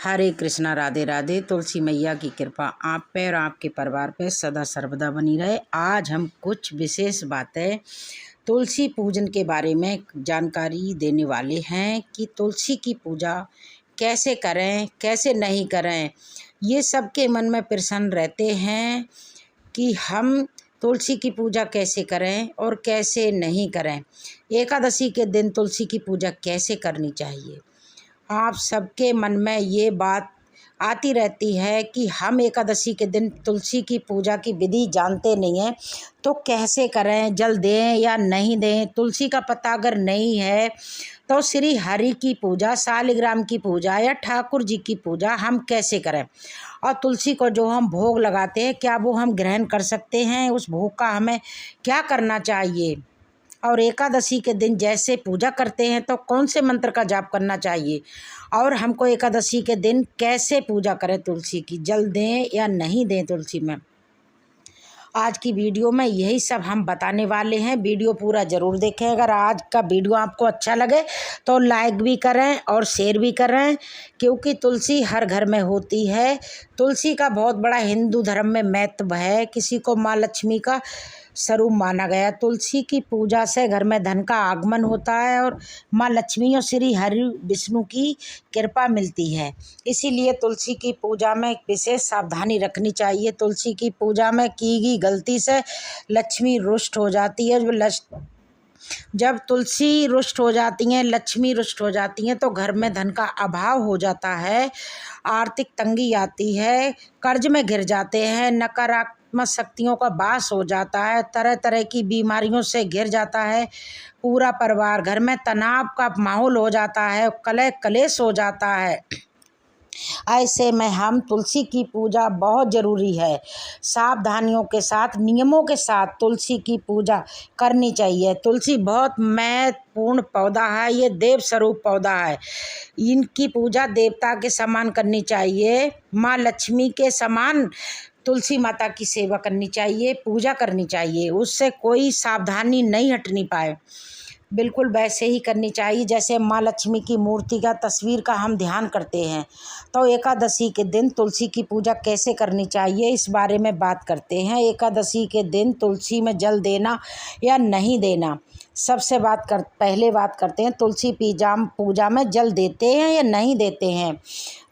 हरे कृष्णा, राधे राधे। तुलसी मैया की कृपा आप पे और आपके परिवार पे सदा सर्वदा बनी रहे। आज हम कुछ विशेष बातें तुलसी पूजन के बारे में जानकारी देने वाले हैं कि तुलसी की पूजा कैसे करें, कैसे नहीं करें। ये सबके मन में प्रश्न रहते हैं कि हम तुलसी की पूजा कैसे करें और कैसे नहीं करें। एकादशी के दिन तुलसी की पूजा कैसे करनी चाहिए। आप सबके मन में ये बात आती रहती है कि हम एकादशी के दिन तुलसी की पूजा की विधि जानते नहीं हैं, तो कैसे करें, जल दें या नहीं दें। तुलसी का पत्ता अगर नहीं है तो श्री हरि की पूजा, शालिग्राम की पूजा या ठाकुर जी की पूजा हम कैसे करें। और तुलसी को जो हम भोग लगाते हैं, क्या वो हम ग्रहण कर सकते हैं, उस भोग का हमें क्या करना चाहिए। और एकादशी के दिन जैसे पूजा करते हैं तो कौन से मंत्र का जाप करना चाहिए, और हमको एकादशी के दिन कैसे पूजा करें तुलसी की, जल दें या नहीं दें तुलसी में। आज की वीडियो में यही सब हम बताने वाले हैं। वीडियो पूरा ज़रूर देखें। अगर आज का वीडियो आपको अच्छा लगे तो लाइक भी करें और शेयर भी करें, क्योंकि तुलसी हर घर में होती है। तुलसी का बहुत बड़ा हिंदू धर्म में महत्व है। किसी को माँ लक्ष्मी का स्वरूप माना गया। तुलसी की पूजा से घर में धन का आगमन होता है और माँ लक्ष्मी और श्री हरि विष्णु की कृपा मिलती है। इसीलिए तुलसी की पूजा में विशेष सावधानी रखनी चाहिए। तुलसी की पूजा में की गई गलती से लक्ष्मी रुष्ट हो जाती है। जब तुलसी रुष्ट हो जाती हैं, लक्ष्मी रुष्ट हो जाती हैं, तो घर में धन का अभाव हो जाता है, आर्थिक तंगी आती है, कर्ज में घिर जाते हैं, नकारात्मक शक्तियों का वास हो जाता है, तरह तरह की बीमारियों से घिर जाता है पूरा परिवार, घर में तनाव का माहौल हो जाता है, कलह कलेश हो जाता है। ऐसे में हम तुलसी की पूजा बहुत ज़रूरी है। सावधानियों के साथ, नियमों के साथ तुलसी की पूजा करनी चाहिए। तुलसी बहुत महत्वपूर्ण पौधा है। ये देव स्वरूप पौधा है। इनकी पूजा देवता के समान करनी चाहिए। माँ लक्ष्मी के समान तुलसी माता की सेवा करनी चाहिए, पूजा करनी चाहिए। उससे कोई सावधानी नहीं हटनी पाए, बिल्कुल वैसे ही करनी चाहिए जैसे माँ लक्ष्मी की मूर्ति का, तस्वीर का हम ध्यान करते हैं। तो एकादशी के दिन तुलसी की पूजा कैसे करनी चाहिए, इस बारे में बात करते हैं। एकादशी के दिन तुलसी में जल देना या नहीं देना। पहले बात करते हैं तुलसी पूजा में जल देते हैं या नहीं देते हैं।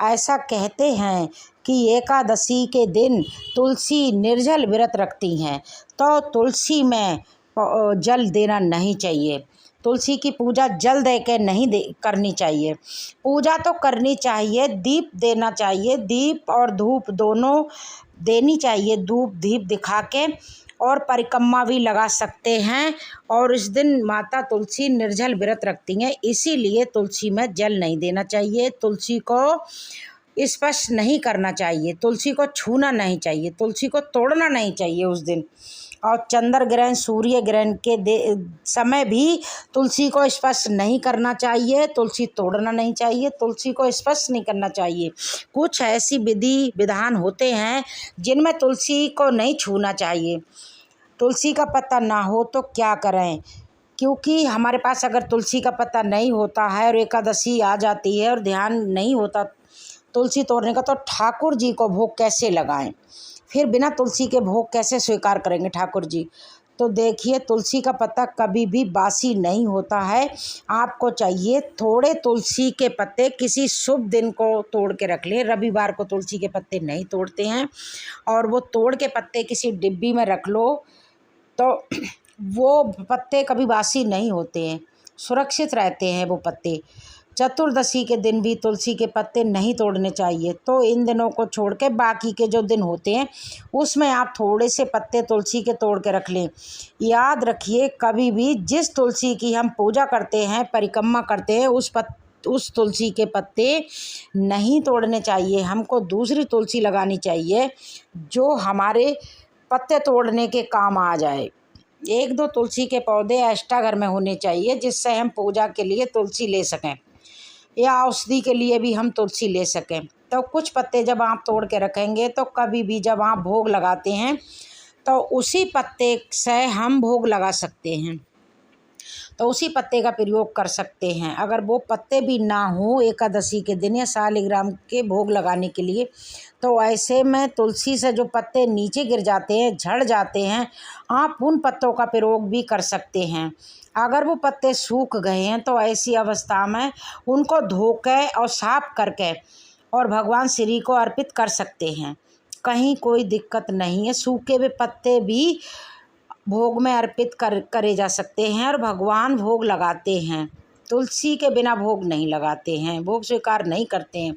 ऐसा कहते हैं कि एकादशी के दिन तुलसी निर्जल व्रत रखती हैं, तो तुलसी में जल देना नहीं चाहिए। तुलसी की पूजा जल दे के नहीं करनी चाहिए। पूजा तो करनी चाहिए, दीप देना चाहिए, दीप और धूप दोनों देनी चाहिए। धूप दीप दिखा के और परिक्रमा भी लगा सकते हैं। और इस दिन माता तुलसी निर्जल व्रत रखती हैं, इसीलिए तुलसी में जल नहीं देना चाहिए। तुलसी को स्पर्श नहीं करना चाहिए, तुलसी को छूना नहीं चाहिए, तुलसी को तोड़ना नहीं चाहिए उस दिन। और चंद्र ग्रहण, सूर्य ग्रहण के समय भी तुलसी को स्पर्श नहीं करना चाहिए, तुलसी तोड़ना नहीं चाहिए, तुलसी को स्पर्श नहीं करना चाहिए। कुछ ऐसी विधि विधान होते हैं जिनमें तुलसी को नहीं छूना चाहिए। तुलसी का पत्ता ना हो तो क्या करें, क्योंकि हमारे पास अगर तुलसी का पत्ता नहीं होता है और एकादशी आ जाती है और ध्यान नहीं होता तुलसी तोड़ने का, तो ठाकुर जी को भोग कैसे लगाएं, फिर बिना तुलसी के भोग कैसे स्वीकार करेंगे ठाकुर जी। तो देखिए, तुलसी का पत्ता कभी भी बासी नहीं होता है। आपको चाहिए थोड़े तुलसी के पत्ते किसी शुभ दिन को तोड़ के रख लें। रविवार को तुलसी के पत्ते नहीं तोड़ते हैं, और वो तोड़ के पत्ते किसी डिब्बी में रख लो, तो वो पत्ते कभी बासी नहीं होते हैं, सुरक्षित रहते हैं वो पत्ते। चतुर्दशी के दिन भी तुलसी के पत्ते नहीं तोड़ने चाहिए। तो इन दिनों को छोड़ के बाकी के जो दिन होते हैं उसमें आप थोड़े से पत्ते तुलसी के तोड़ के रख लें। याद रखिए, कभी भी जिस तुलसी की हम पूजा करते हैं, परिक्रमा करते हैं, उस तुलसी के पत्ते नहीं तोड़ने चाहिए। हमको दूसरी तुलसी लगानी चाहिए जो हमारे पत्ते तोड़ने के काम आ जाए। एक दो तुलसी के पौधे एक्स्ट्रा घर में होने चाहिए, जिससे हम पूजा के लिए तुलसी ले सकें या औषधि के लिए भी हम तुलसी ले सकें। तो कुछ पत्ते जब आप तोड़ के रखेंगे तो कभी भी जब आप भोग लगाते हैं तो उसी पत्ते से हम भोग लगा सकते हैं। तो उसी पत्ते का प्रयोग कर सकते हैं। अगर वो पत्ते भी ना हो एकादशी के दिन या शालिग्राम के भोग लगाने के लिए, तो ऐसे में तुलसी से जो पत्ते नीचे गिर जाते हैं, झड़ जाते हैं, आप उन पत्तों का प्रयोग भी कर सकते हैं। अगर वो पत्ते सूख गए हैं तो ऐसी अवस्था में उनको धो के और साफ करके और भगवान श्री को अर्पित कर सकते हैं। कहीं कोई दिक्कत नहीं है। सूखे हुए पत्ते भी भोग में अर्पित करे जा सकते हैं और भगवान भोग लगाते हैं। तुलसी के बिना भोग नहीं लगाते हैं, भोग स्वीकार नहीं करते हैं।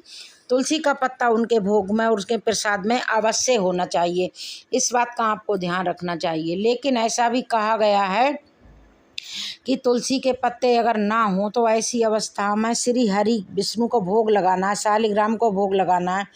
तुलसी का पत्ता उनके भोग में और उसके प्रसाद में अवश्य होना चाहिए। इस बात का आपको ध्यान रखना चाहिए। लेकिन ऐसा भी कहा गया है कि तुलसी के पत्ते अगर ना हो तो ऐसी अवस्था में श्री हरि विष्णु को भोग लगाना है, शालिग्राम को भोग लगाना है।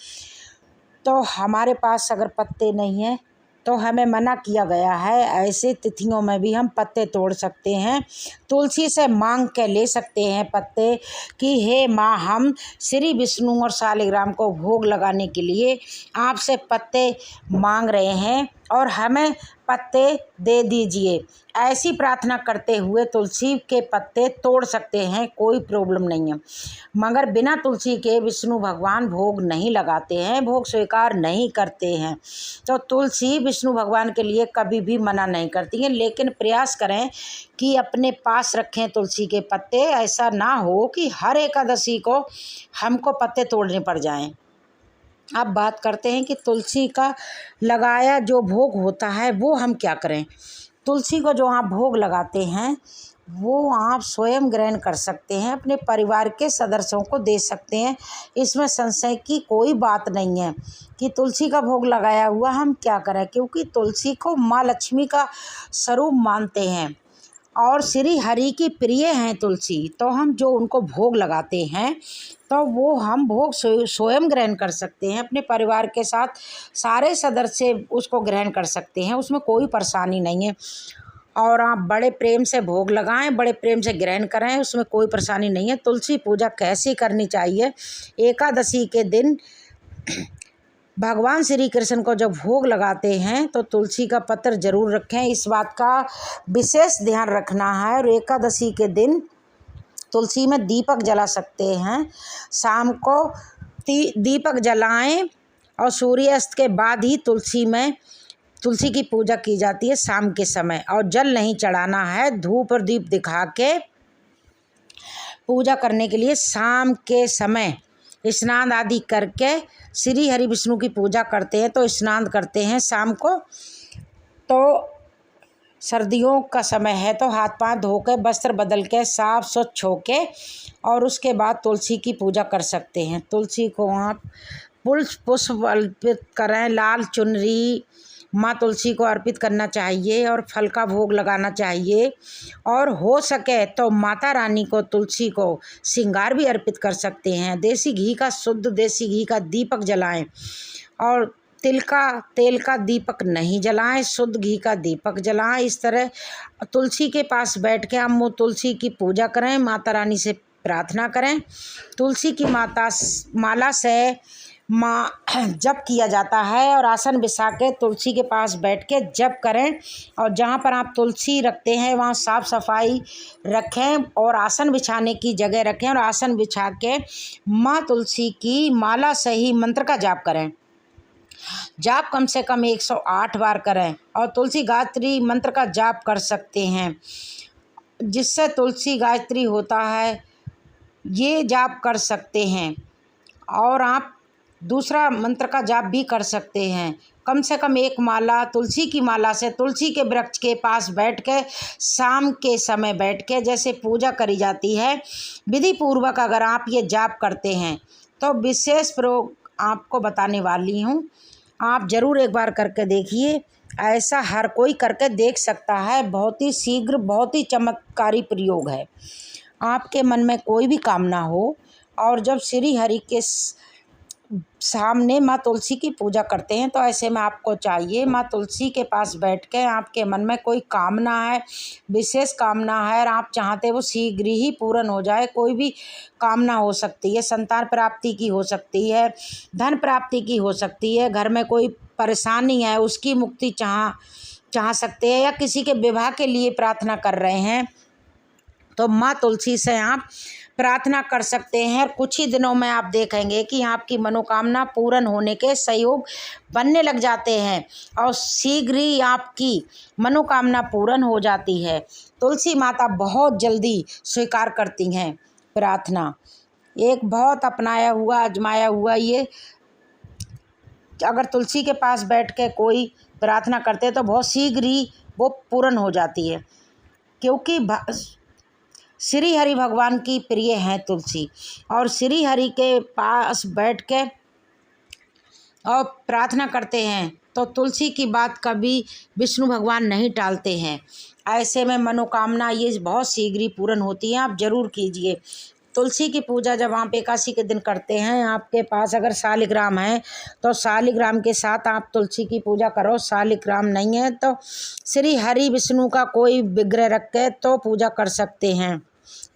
तो हमारे पास अगर पत्ते नहीं हैं तो हमें मना किया गया है। ऐसे तिथियों में भी हम पत्ते तोड़ सकते हैं, तुलसी से मांग के ले सकते हैं पत्ते कि हे माँ, हम श्री विष्णु और शालिग्राम को भोग लगाने के लिए आपसे पत्ते मांग रहे हैं और हमें पत्ते दे दीजिए। ऐसी प्रार्थना करते हुए तुलसी के पत्ते तोड़ सकते हैं, कोई प्रॉब्लम नहीं है। मगर बिना तुलसी के विष्णु भगवान भोग नहीं लगाते हैं, भोग स्वीकार नहीं करते हैं। तो तुलसी विष्णु भगवान के लिए कभी भी मना नहीं करती है। लेकिन प्रयास करें कि अपने पास रखें तुलसी के पत्ते। ऐसा ना हो कि हर एकादशी को हमको पत्ते तोड़ने पड़ जाएं। अब बात करते हैं कि तुलसी का लगाया जो भोग होता है वो हम क्या करें। तुलसी को जो आप भोग लगाते हैं वो आप स्वयं ग्रहण कर सकते हैं, अपने परिवार के सदस्यों को दे सकते हैं। इसमें संशय की कोई बात नहीं है कि तुलसी का भोग लगाया हुआ हम क्या करें, क्योंकि तुलसी को माँ लक्ष्मी का स्वरूप मानते हैं और श्री हरि की प्रिय हैं तुलसी। तो हम जो उनको भोग लगाते हैं तो वो हम भोग स्वयं ग्रहण कर सकते हैं, अपने परिवार के साथ सारे सदस्य उसको ग्रहण कर सकते हैं, उसमें कोई परेशानी नहीं है। और आप बड़े प्रेम से भोग लगाएं, बड़े प्रेम से ग्रहण करें, उसमें कोई परेशानी नहीं है। तुलसी पूजा कैसी करनी चाहिए, एकादशी के दिन भगवान श्री कृष्ण को जब भोग लगाते हैं तो तुलसी का पत्र जरूर रखें, इस बात का विशेष ध्यान रखना है। और एकादशी के दिन तुलसी में दीपक जला सकते हैं, शाम को दीपक जलाएं और सूर्यास्त के बाद ही तुलसी की पूजा की जाती है शाम के समय। और जल नहीं चढ़ाना है, धूप और दीप दिखा के पूजा करने के लिए शाम के समय स्नान आदि करके श्री हरि विष्णु की पूजा करते हैं। तो स्नान करते हैं शाम को, तो सर्दियों का समय है तो हाथ पांव धो के वस्त्र बदल के साफ स्वच्छ होके और उसके बाद तुलसी की पूजा कर सकते हैं। तुलसी को आप पुष्प अर्पित करें, लाल चुनरी माँ तुलसी को अर्पित करना चाहिए और फल का भोग लगाना चाहिए। और हो सके तो माता रानी को तुलसी को श्रृंगार भी अर्पित कर सकते हैं। देसी घी का, शुद्ध देसी घी का दीपक जलाएं और तेल का दीपक नहीं जलाएं, शुद्ध घी का दीपक जलाएं। इस तरह तुलसी के पास बैठ के हम तुलसी की पूजा करें, माता रानी से प्रार्थना करें। तुलसी की माला से जप किया जाता है और आसन बिछा के तुलसी के पास बैठ के जप करें। और जहाँ पर आप तुलसी रखते हैं वहाँ साफ सफाई रखें और आसन बिछाने की जगह रखें और आसन बिछा के माँ तुलसी की माला से ही मंत्र का जाप करें। जाप कम से कम 108 बार करें और तुलसी गायत्री मंत्र का जाप कर सकते हैं, जिससे तुलसी गायत्री होता है ये जाप कर सकते हैं। और आप दूसरा मंत्र का जाप भी कर सकते हैं। कम से कम एक माला तुलसी की माला से तुलसी के वृक्ष के पास बैठ के शाम के समय बैठ के जैसे पूजा करी जाती है विधि पूर्वक अगर आप ये जाप करते हैं तो विशेष प्रयोग आपको बताने वाली हूँ। आप ज़रूर एक बार करके देखिए, ऐसा हर कोई करके देख सकता है। बहुत ही शीघ्र, बहुत ही चमत्कारी प्रयोग है। आपके मन में कोई भी कामना हो और जब श्री हरि के सामने माँ तुलसी की पूजा करते हैं तो ऐसे में आपको चाहिए माँ तुलसी के पास बैठ के आपके मन में कोई कामना है, विशेष कामना है और आप चाहते वो शीघ्र ही पूर्ण हो जाए। कोई भी कामना हो सकती है, संतान प्राप्ति की हो सकती है, धन प्राप्ति की हो सकती है, घर में कोई परेशानी है उसकी मुक्ति चाह सकते हैं, या किसी के विवाह के लिए प्रार्थना कर रहे हैं तो माँ तुलसी से आप प्रार्थना कर सकते हैं। कुछ ही दिनों में आप देखेंगे कि आपकी मनोकामना पूर्ण होने के सहयोग बनने लग जाते हैं और शीघ्र ही आपकी मनोकामना पूर्ण हो जाती है। तुलसी माता बहुत जल्दी स्वीकार करती हैं प्रार्थना। एक बहुत अपनाया हुआ आजमाया हुआ ये, अगर तुलसी के पास बैठ के कोई प्रार्थना करते तो बहुत शीघ्र ही वो पूर्ण हो जाती है, क्योंकि श्री हरि भगवान की प्रिय हैं तुलसी। और श्री हरि के पास बैठ के और प्रार्थना करते हैं तो तुलसी की बात कभी विष्णु भगवान नहीं टालते हैं। ऐसे में मनोकामना ये बहुत शीघ्र ही पूर्ण होती है। आप ज़रूर कीजिए तुलसी की पूजा। जब आप एकादशी के दिन करते हैं, आपके पास अगर शालिग्राम है तो शालिग्राम के साथ आप तुलसी की पूजा करो। शालिग्राम नहीं है तो श्री हरि विष्णु का कोई विग्रह रख के तो पूजा कर सकते हैं।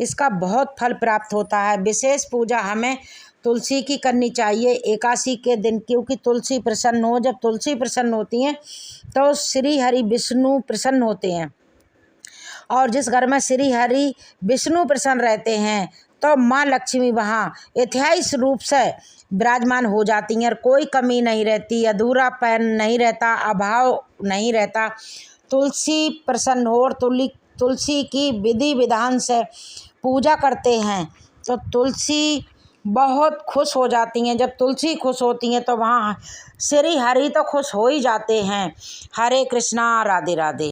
इसका बहुत फल प्राप्त होता है। विशेष पूजा हमें तुलसी की करनी चाहिए एकादशी के दिन, क्योंकि तुलसी प्रसन्न हो। जब तुलसी प्रसन्न होती हैं तो श्री हरि विष्णु प्रसन्न होते हैं, और जिस घर में श्री हरि विष्णु प्रसन्न रहते हैं तो माँ लक्ष्मी वहाँ अस्थायी रूप से विराजमान हो जाती हैं और कोई कमी नहीं रहती, अधूरापन नहीं रहता, अभाव नहीं रहता। तुलसी प्रसन्न हो और तुलसी की विधि विधान से पूजा करते हैं तो तुलसी बहुत खुश हो जाती हैं। जब तुलसी खुश होती हैं तो वहाँ श्री हरि तो खुश हो ही जाते हैं। हरे कृष्णा, राधे राधे।